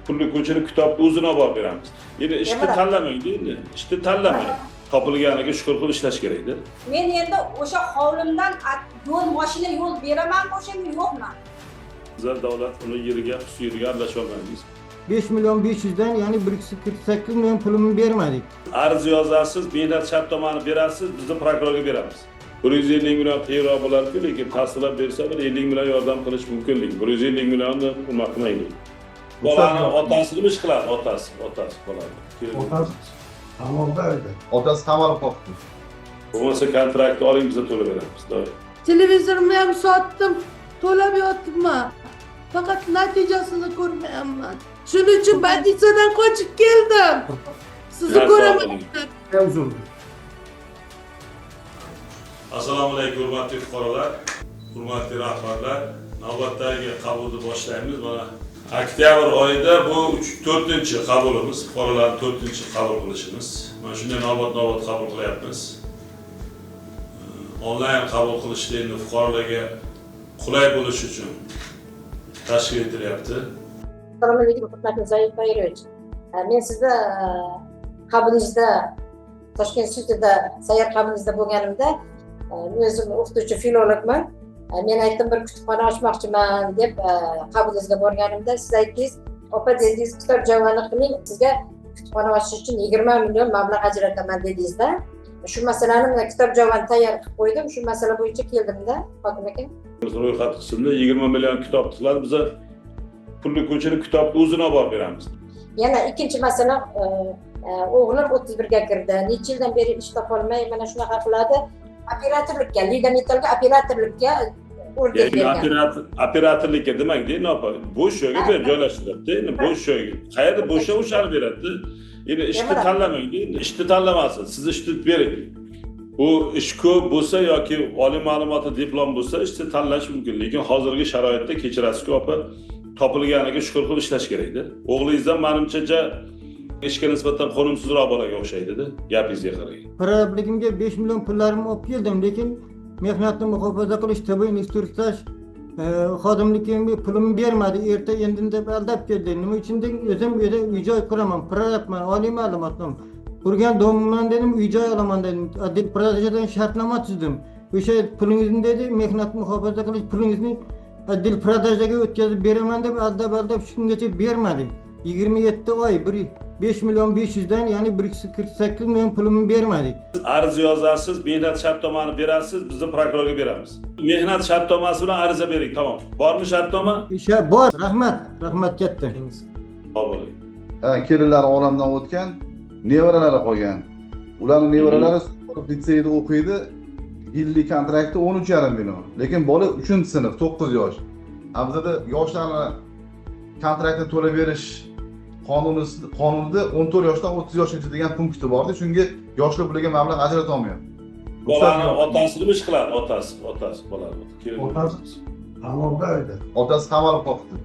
pulni ko'chirib kitobni o'zini olib borib beramiz. Endi ishni tanlamang endi. Ishni tanlamang. Topilganiga shukur qilib ishlash kerakda. Men endi o'sha hovlimdan yo'l mashina yo'l beramanmi o'shanga yo'qmi? Bizlar davlat uni yeriga, xususiyga aralasha olmaymiz. 5 milyon 500'den yani 148 milyon pulunu vermedik. Arz yozasiz, mehnat shartnomani berasiz, bizni prokurorga beramiz. 150 million euro bo'lar-ku, lekin tasdiqlab bersa bir 50 million yordam qilish mumkinligi. 150 millionni hurmat qilmaylik. Bolani otasini ish qiladi, otasi bolani. Otasi qamoqda edi. Otasi qamalib qolibdi. Bo'lmasa kontraktni oling, biza to'lab beramiz. Doim. Televizorimni ham sotdim, to'lab yotibman. Faqat natijasini ko'rmayapman. Shuning uchun badisadan qochib keldim. Sizni ko'raman. Uzun. Assalomu alaykum hurmatli fuqarolar, hurmatli rahbarlar. Navbatdagi qabulni boshlaymiz. Mana oktyabr oyida bu 4-chi qabulimiz, fuqarolarni 4-chi qabul qilishimiz. Mana shunday navbat qabul qilyapmiz. Onlayn qabul qilishda endi fuqarolarga qulay bo'lish uchun tashkil etilyapti. Assalomu alaykum hurmatli Zoir Bayrovich. Men sizni qabulingizda Toshkent sudida sayyor qabulingizda bo'lganimda o'zim o'qituvchi filologman. Men aytdim bir kutubxona ochmoqchiman deb qabulingizga borganimda siz aytdingiz, opa dedingiz kitob javoni qiling, sizga kutubxona ochish uchun 20 million mablag' ajrataman dedingizda. Shu masalani kitob javoni tayyor qilib qo'ydim. Shu masala bo'yicha keldimda, hokim aka. Biz ro'yxat qismida 20 million kitob tiqiladi. Biz pulni ko'chirib kitobni o'zini olib borib beramiz. Yana ikkinchi masala, o'g'lim 31 ga kirdi. Necha yildan beri ish topolmay mana shunaqa qiladi. Operatorlikka, Liga Metalga operatorlikka o'rgatilgan. Operatorlikka demang-da, opa. Bo'sh joyga berib joylashtiradi. Endi bo'sh joyga. Qayerda bo'shsa o'shani beradi. Endi ishni tanlamang-da, endi ishni tanlamasin. Siz ishni bering. Bu ish ko'p bo'lsa yoki oliy ma'lumotli diplom bo'lsa ishni tanlash mumkin, lekin hozirgi sharoitda kechirasiz-ku opa, topilganiga shukur qilib ishlash kerakda. O'g'lingizdan menimcha ishga nisbatan qonunsizroq bolaga o'xshaydi-da, gapingizga qarang. Firabligimga 5 milyon pullarimni olib keldim, lekin mehnatni muhofaza qilish, tabiiy instruksiyash xodimlikimga pulimni bermadi. Erta indin deb aldab keldi. Nima uchun deng, o'zim uyda uy-joy quraman, firabman, oliy ma'lumotlim. Urgan domimdan dedim, uy-joy olaman dedim. Adil prodajadan shartnoma tuzdim. O'sha pulingizni dedi, mehnat muhofaza qilish pulingizni adil prodajaga o'tkazib beraman deb aldab shungacha bermadi. 27 oy 5 milyon 500'den yani 148 milyon pulumu vermedik. Arz yozasiz, mehnat shartnomani berasiz, bizni prokurorga beramiz. Mehnat shartnomasi bilan ariza bering, tamom. Bormi shartnoma? Bor. Rahmat katta. Bo'ling. Kelinlar olamdan o'tgan, nevaralari qolgan. Ularning nevaralari litseyda o'qiydi. Yillik kontrakti 13,5 million. Lekin bola 3-sinf, 9 yosh. Bizda yoshlarni kontraktni to'lab berish qonunida 14 yoshdan 30 yoshgacha degan punkti bordi. Chunki yoshlar bularga mablag' ajrata olmayapti. Bolani otasini ish qiladi, otasi bolani. Otasi qamoqda edi. Otasi qamalib qolibdi.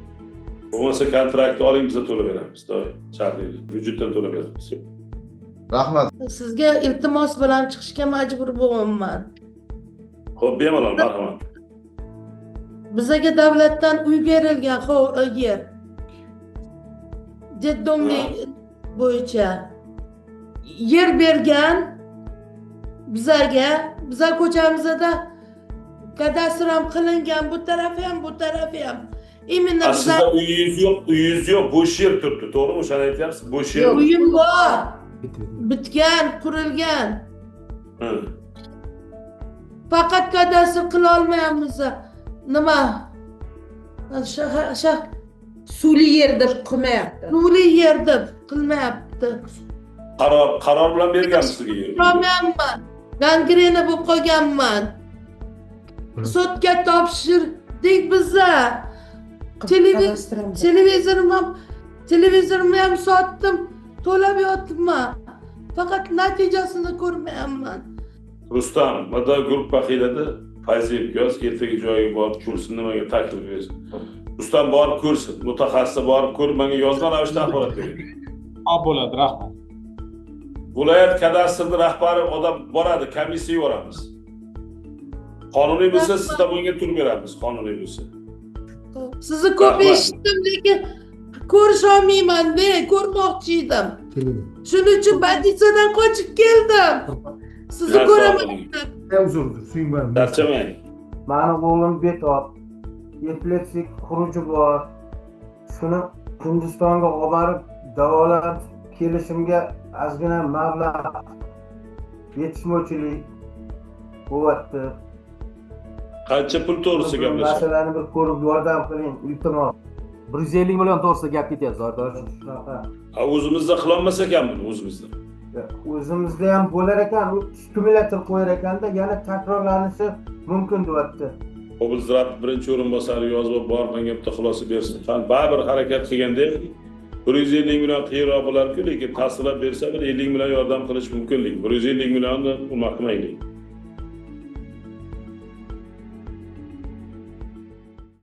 Bo'lmasa kontraktni oling, biza to'lab beramiz. Doim shartli, byudjetdan to'lab beramiz. Rahmat. Sizga iltimos bilan chiqishga majbur bo'lyapman. Xo'p, bemalol, marhamat. Bizga davlatdan uy berilgan, yer. Deddomlik bo'yicha yer bergan bizga ko'chamizda kadastr ham qilingan, bu tarafi ham. Imенно Sizda uyingiz yo'q, bo'sh yer turibdi, to'g'rimi? O'shani aytyapsiz, bo'sh yer. Uyim bor. Bitgan, qurilgan. Faqat kadastr qila olmayapmiz. Nima? O'sha Suvli yer deb qilmayapti. Suvli yer deb qilmayapti. Qaror bilan berganmiz sizga yer. Qilmayapman. Gangrena bo'lib qolganman. Sudga topshirdik biza. Televizorimni ham sotdim, to'lab yotibman. Faqat natijasini ko'rmayapman. Rustam, mana guruh vahidada Fayziyev yoz, ertaga joyiga borib ko'rsin, nimaga taklif bersin. Rustam borib ko'rsin, mutaxassis borib ko'rib, menga yozma ravishda axborot bering. Bo'ladi, rahmat. Viloyat kadastrning rahbari odam boradi, komissiya yuboramiz. Qonuniy bo'lsa, sizda bunga tur beramiz, qonuniy bo'lsa. Sizni ko'p eshitdim, lekin ko'risholmayman de, ko'rmoqchi edim. Shuning uchun Batisadan qochib keldim. Sizni ko'raman. Ne uzundur, suyunmayim. Charchamang. Mani o'g'lim betob, epilepsik xuruji bor. Shuni Hindistonga olib borib davolab kelishimga ozgina mablag' yetishmovchilik bo'lyapti. Qancha pul to'g'risida gaplashamiz? Masalani bir ko'rib yordam qiling, iltimos. 150 million to'g'risida gap ketyapti Zardosh. Shunaqa. O'zimizda qilolmas ekan buni o'zimizda. O'zimizda ham bo'lar ekan, u stimulyator qo'yar ekanda, yana takrorlanishi mumkin deyapti. Oblzrat birinchi o'rinbosari yozib bor menga bitta xulosa bersin. Baribir harakat qilganda 150 million qiyinroq bo'lar-ku, lekin tasdiqlab bersa bir 50 million yordam qilish mumkinlik. 150 millionni hurmat qilmaylik.